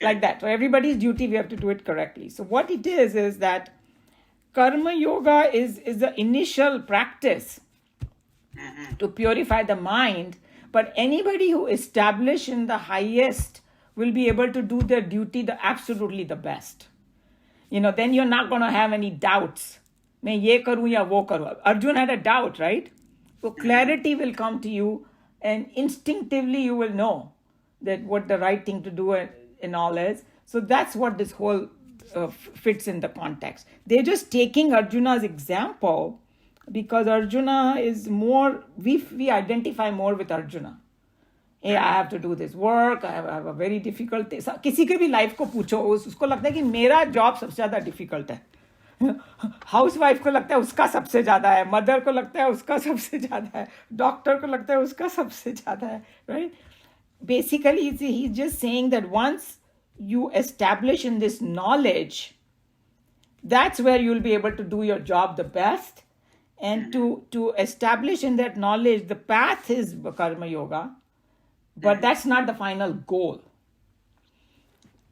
Like that. So everybody's duty, we have to do it correctly. So what it is that karma yoga is the initial practice to purify the mind, But anybody who establish in the highest will be able to do their duty absolutely the best. Then you're not going to have any doubts. मैं ये करूं या वो करूं. Arjun had a doubt, right? So clarity will come to you, and instinctively you will know that what the right thing to do and all is. So that's what this whole fits in the context. They're just taking Arjuna's example because Arjuna is more, we identify more with Arjuna. Hey, I have to do this work, I have a very difficult thing. किसी के भी life को पूछो, उसको लगता है कि मेरा जॉब सबसे ज़्यादा डिफिकल्ट है. हाउस वाइफ को लगता है उसका सबसे ज़्यादा है, मदर को लगता है उसका सबसे ज़्यादा है, डॉक्टर को लगता है उसका सबसे ज़्यादा है, right? Basically, he's just saying that once you establish in this knowledge, that's where you'll be able to do your job the best. And to establish in that knowledge, the path is karma yoga, but that's not the final goal.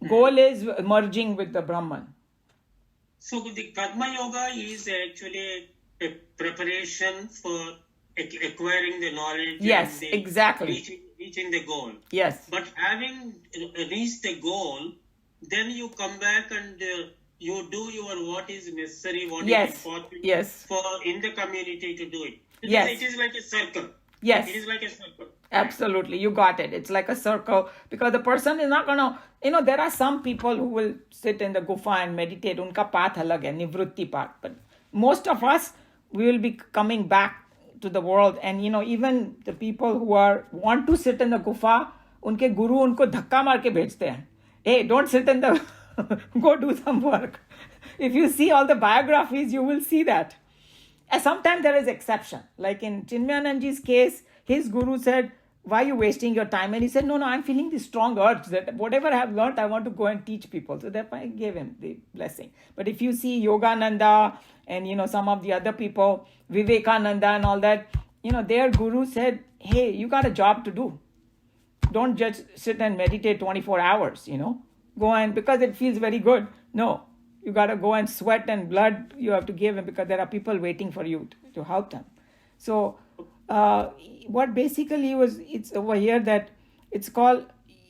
Goal is merging with the Brahman. So the karma yoga is actually a preparation for acquiring the knowledge. Yes, and exactly. Reaching the goal. Yes. But having reached the goal, then you come back and you do what is necessary, what is important for in the community to do it. It is like a circle. Yes. It is like a circle. Absolutely. You got it. It's like a circle because the person is not going to, there are some people who will sit in the gufa and meditate. Unka path alag hai, nivrutti path. But most of us, we will be coming back to the world. And, even the people who want to sit in the gufa, unke guru unko dhakka maar ke bhejte hain. Hey, don't sit in the, go do some work. If you see all the biographies, you will see that. And sometimes there is exception. Like in Chinmayananji's case, his guru said, why are you wasting your time? And he said, no, I'm feeling this strong urge that whatever I have learned, I want to go and teach people. So therefore I gave him the blessing. But if you see Yogananda and, some of the other people, Vivekananda and all that, their guru said, hey, you got a job to do. Don't just sit and meditate 24 hours, Go and, because it feels very good. No, you got to go and sweat and blood you have to give him because there are people waiting for you to help them. So what basically it's over here that it's called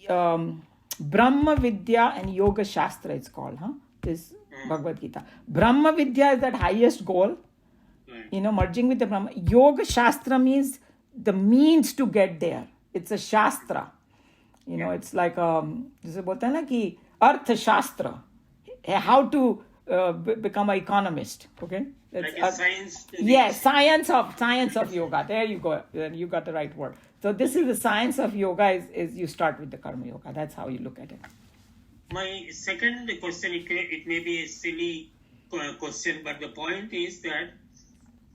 Brahma Vidya and Yoga Shastra, it's called, this Bhagavad Gita. Brahma Vidya is that highest goal, merging with the Brahma. Yoga Shastra means the means to get there. It's a Shastra. It's like, जैसे बोलते हैं ना कि अर्थ शास्त्र, how to become an economist, okay? Like a science. Yes, science of yoga. There you go. You got the right word. So this is the science of yoga is you start with the karma yoga. That's how you look at it. My second question, it may be a silly question, but the point is that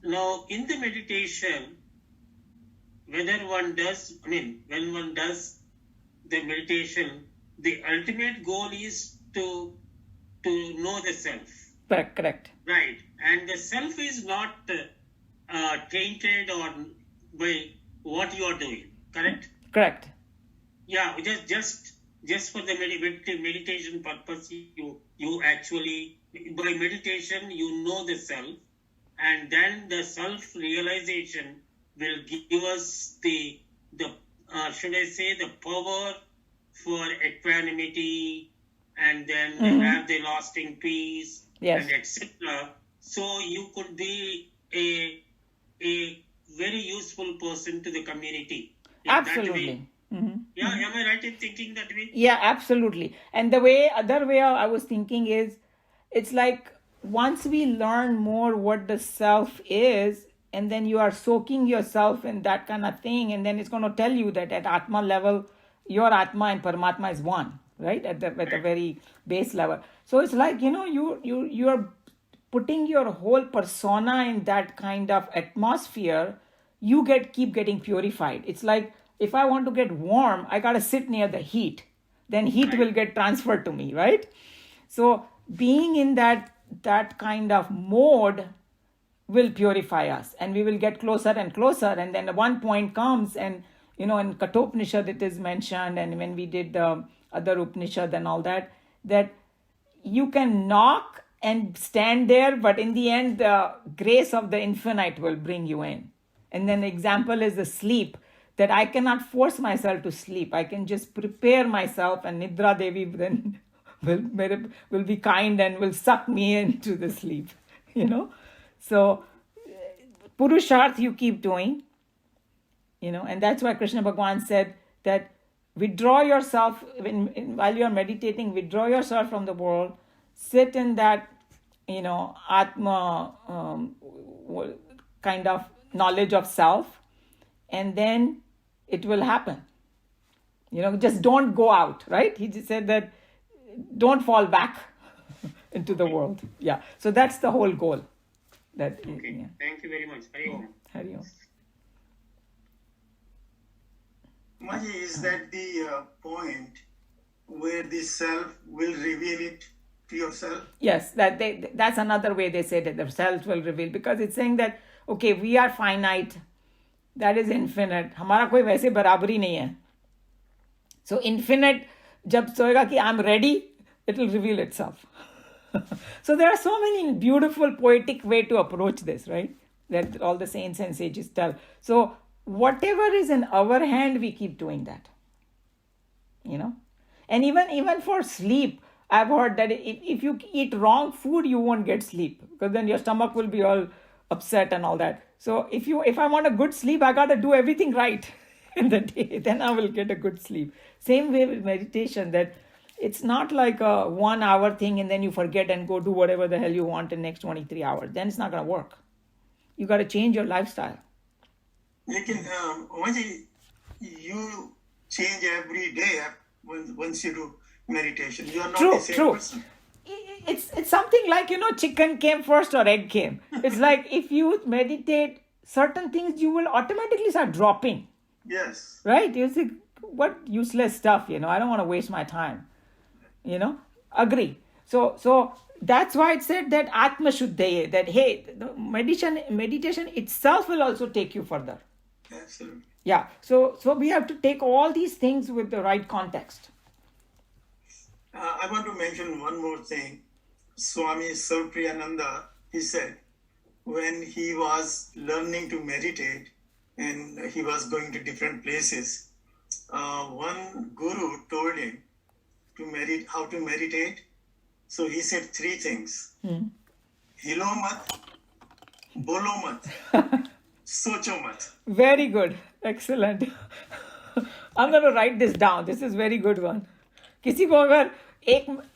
now in the meditation, when one does the meditation, the ultimate goal is to know the self. Correct. Right. And the self is not tainted or by what you are doing. Correct? Yeah. Just for the meditation purpose, you actually, by meditation, you know the self, and then the self realization will give us the should I say, the power for equanimity, and then have the lasting peace, and etc. So you could be a very useful person to the community. Absolutely. Yeah, am I right in thinking that way? Yeah, absolutely. And other way I was thinking is, it's like once we learn more what the self is, and then you are soaking yourself in that kind of thing, and then it's going to tell you that at Atma level, your Atma and Paramatma is one, right? At the very base level. So it's like, you are putting your whole persona in that kind of atmosphere, you keep getting purified. It's like, if I want to get warm, I got to sit near the heat. Then heat will get transferred to me, right? So being in that kind of mode will purify us, and we will get closer and closer. And then one point comes, and in Kathopanishad it is mentioned, and when we did the other Upanishad and all that you can knock and stand there, but in the end the grace of the infinite will bring you in. And then the example is the sleep, that I cannot force myself to sleep. I can just prepare myself, and Nidra Devi then will be kind and will suck me into the sleep, So, Purusharth you keep doing, and that's why Krishna Bhagwan said that withdraw yourself, while you're meditating, withdraw yourself from the world, sit in that, Atma kind of knowledge of self, and then it will happen. Just don't go out, right? He just said that don't fall back into the world. Yeah. So that's the whole goal. Okay. Yeah. Thank you very much. Hari Om. Hari Om. Maji, is that the point where the self will reveal it to yourself? Yes, that's another way they say that the self will reveal, because it's saying that, okay, we are finite, that is infinite. हमारा कोई वैसे बराबरी नहीं है. So infinite, जब सोएगा कि I'm ready, it will reveal itself. So there are so many beautiful poetic way to approach this, right? That all the saints and sages tell. So whatever is in our hand, we keep doing that. And even for sleep, I've heard that if you eat wrong food, you won't get sleep, because then your stomach will be all upset and all that. So if I want a good sleep, I got to do everything right in the day, then I will get a good sleep. Same way with meditation, that it's not like a 1 hour thing and then you forget and go do whatever the hell you want in the next 23 hours. Then it's not going to work. You got to change your lifestyle. Lekin, Maji, you change every day once you do meditation. You are not the same person. It's something like, chicken came first or egg came. It's like if you meditate, certain things you will automatically start dropping. Yes. Right? You think, what useless stuff, I don't want to waste my time. Agree. So that's why it said that Atma Shuddhaye, that hey, the meditation itself will also take you further. Absolutely. Yeah. So we have to take all these things with the right context. I want to mention one more thing. Swami Sarpriyananda, he said, when he was learning to meditate and he was going to different places, one guru told him how to meditate. So he said 3 things. Hilo mat, bolo mat, socho mat. Very good. Excellent. I'm going to write this down. This is very good one. किसी को अगर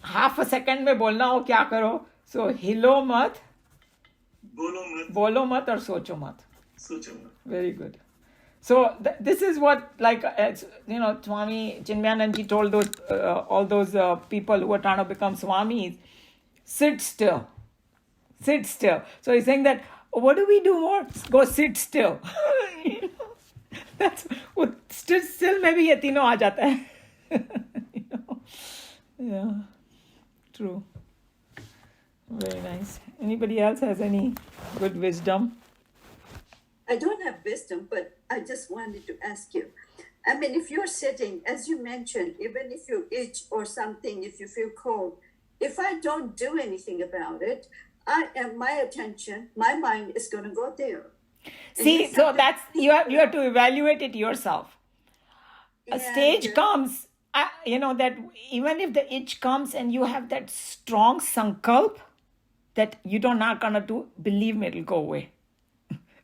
half a second में बोलना हो, क्या करो? So हिलो मत, बोलो मत और सोचो मत. Very good. So this is what, Swami Chinmayananji told all those people who are trying to become Swamis, sit still. Sit still. So he's saying that, what do we do more? Go sit still. That's still maybe ये तीनों आ जाता है. Yeah, true. Very nice. Anybody else has any good wisdom? I don't have wisdom, but I just wanted to ask you. I mean, if you're sitting, as you mentioned, even if you itch or something, if you feel cold, if I don't do anything about it, my attention, my mind is going to go there. See, so that's you have to evaluate it yourself. A stage comes, that even if the itch comes and you have that strong sankalp that you're not gonna do, believe me, it'll go away.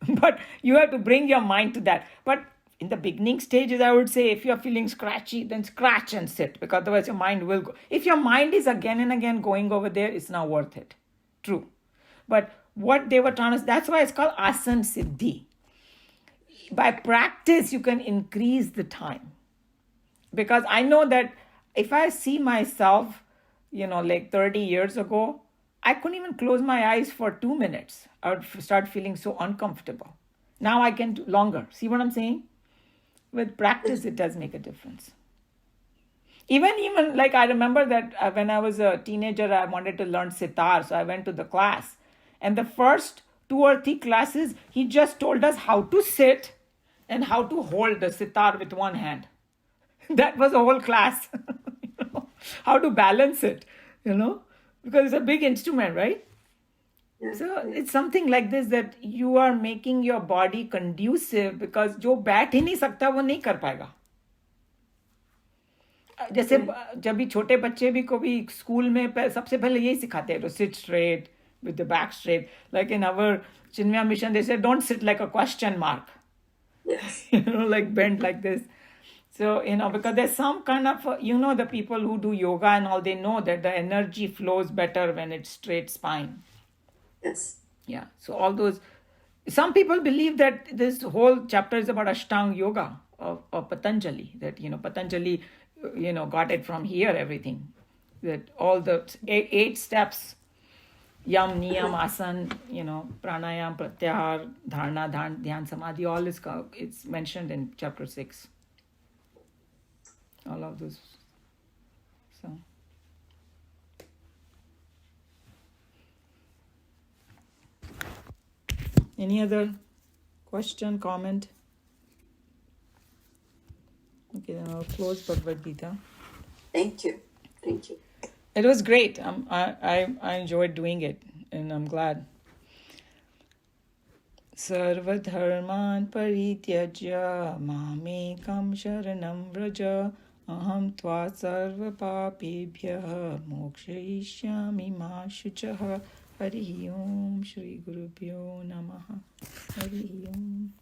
But you have to bring your mind to that. But in the beginning stages, I would say, if you're feeling scratchy, then scratch and sit, because otherwise your mind will go. If your mind is again and again going over there, it's not worth it. True. But what they were trying to, that's why it's called Asan Siddhi. By practice, you can increase the time. Because I know that if I see myself, like 30 years ago, I couldn't even close my eyes for 2 minutes. I would start feeling so uncomfortable. Now I can do longer. See what I'm saying? With practice, it does make a difference. Even like I remember that when I was a teenager, I wanted to learn sitar. So I went to the class. And the first 2 or 3 classes, he just told us how to sit and how to hold the sitar with one hand. That was a whole class. How to balance it, because it's a big instrument, right? Yeah. So it's something like this, that you are making your body conducive, because जो बैठ ही नहीं सकता वो नहीं कर पाएगा. जैसे जब भी छोटे बच्चे भी को भी स्कूल में सबसे पहले यही सिखाते हैं, to sit straight with the back straight. Like in our Chinmaya mission, they said, don't sit like a question mark. Yes. Like bent like this. So, because there's some kind of, the people who do yoga and all, they know that the energy flows better when it's straight spine. Yes. Yeah. So all those, some people believe that this whole chapter is about Ashtanga Yoga of Patanjali, that, Patanjali, got it from here, everything. That all the 8 steps, Yam, Niyam, Asan, Pranayam, Pratyahar, Dharana, Dhyan, Samadhi, all is it's mentioned in chapter 6. All of those. So. Any other question, comment? Okay, then I'll close Bhagavad Gita. Thank you. Thank you. It was great. I enjoyed doing it, and I'm glad. Sarvadharman parityajya mamekam sharanam vraja aham tva sarva papebhyah mokshayishyami ma shuchah. Hari Om Shri Gurubhyo Namaha. Hari Om.